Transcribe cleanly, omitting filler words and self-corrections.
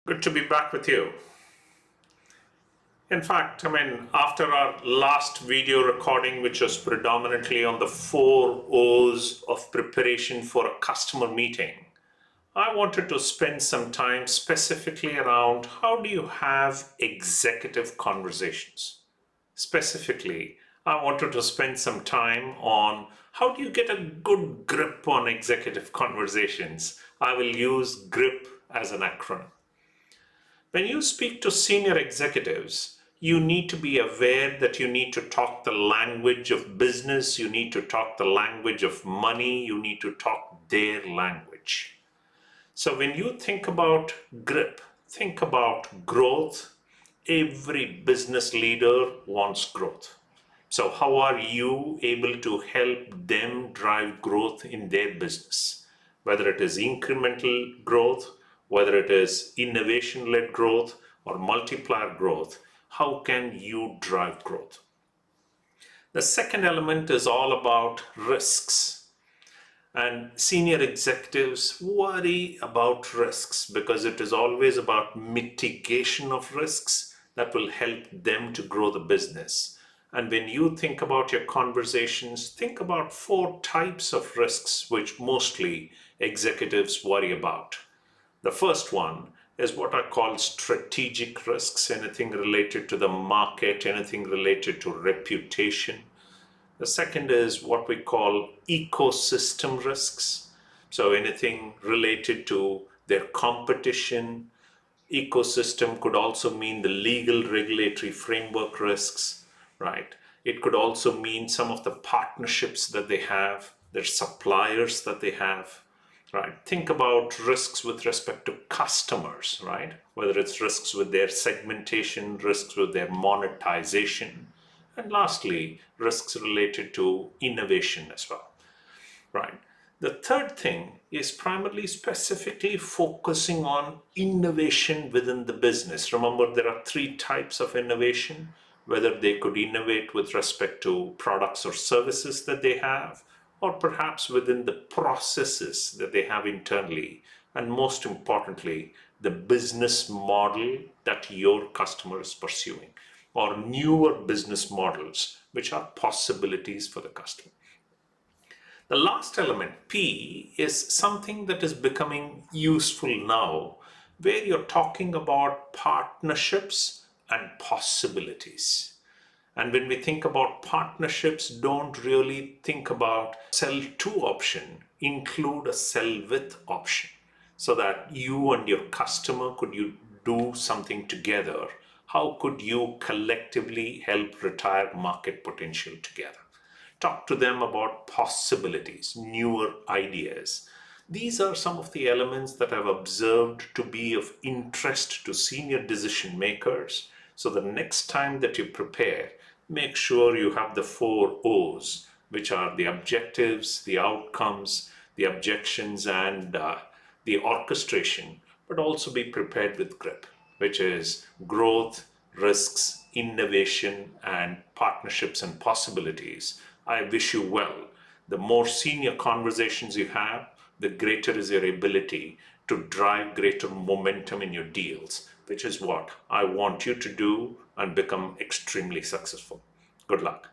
Good to be back with you. In fact, after our last video recording, which was predominantly on the 4 O's of preparation for a customer meeting, I wanted to spend some time specifically around how do you have executive conversations. Specifically, I wanted to spend some time on how do you get a good grip on executive conversations. I will use GRIP as an acronym. When you speak to senior executives, you need to be aware that you need to talk the language of business, you need to talk the language of money, you need to talk their language. So when you think about GRIP, think about growth. Every business leader wants growth. So how are you able to help them drive growth in their business? Whether it is incremental growth, whether it is innovation-led growth or multiplier growth, how can you drive growth? The second element is all about risks. And senior executives worry about risks because it is always about mitigation of risks that will help them to grow the business. And when you think about your conversations, think about 4 types of risks which mostly executives worry about. The first one is what I call strategic risks, anything related to the market, anything related to reputation. The second is what we call ecosystem risks. So anything related to their competition. Ecosystem could also mean the legal regulatory framework risks, right? It could also mean some of the partnerships that they have, their suppliers that they have. Right. Think about risks with respect to customers, right? Whether it's risks with their segmentation, risks with their monetization, and lastly, risks related to innovation as well, right? The third thing is primarily specifically focusing on innovation within the business. Remember, there are 3 types of innovation, whether they could innovate with respect to products or services that they have, or perhaps within the processes that they have internally, and most importantly, the business model that your customer is pursuing, or newer business models, which are possibilities for the customer. The last element, P, is something that is becoming useful now, where you're talking about partnerships and possibilities. And when we think about partnerships, don't really think about sell to option, include a sell with option so that you and your customer could you do something together. How could you collectively help retire market potential together? Talk to them about possibilities, newer ideas. These are some of the elements that I've observed to be of interest to senior decision makers. So the next time that you prepare, make sure you have the 4 O's, which are the objectives, the outcomes, the objections, and the orchestration, but also be prepared with GRIP, which is growth, risks, innovation, and partnerships and possibilities. I wish you well. The more senior conversations you have, the greater is your ability to drive greater momentum in your deals, which is what I want you to do and become extremely successful. Good luck.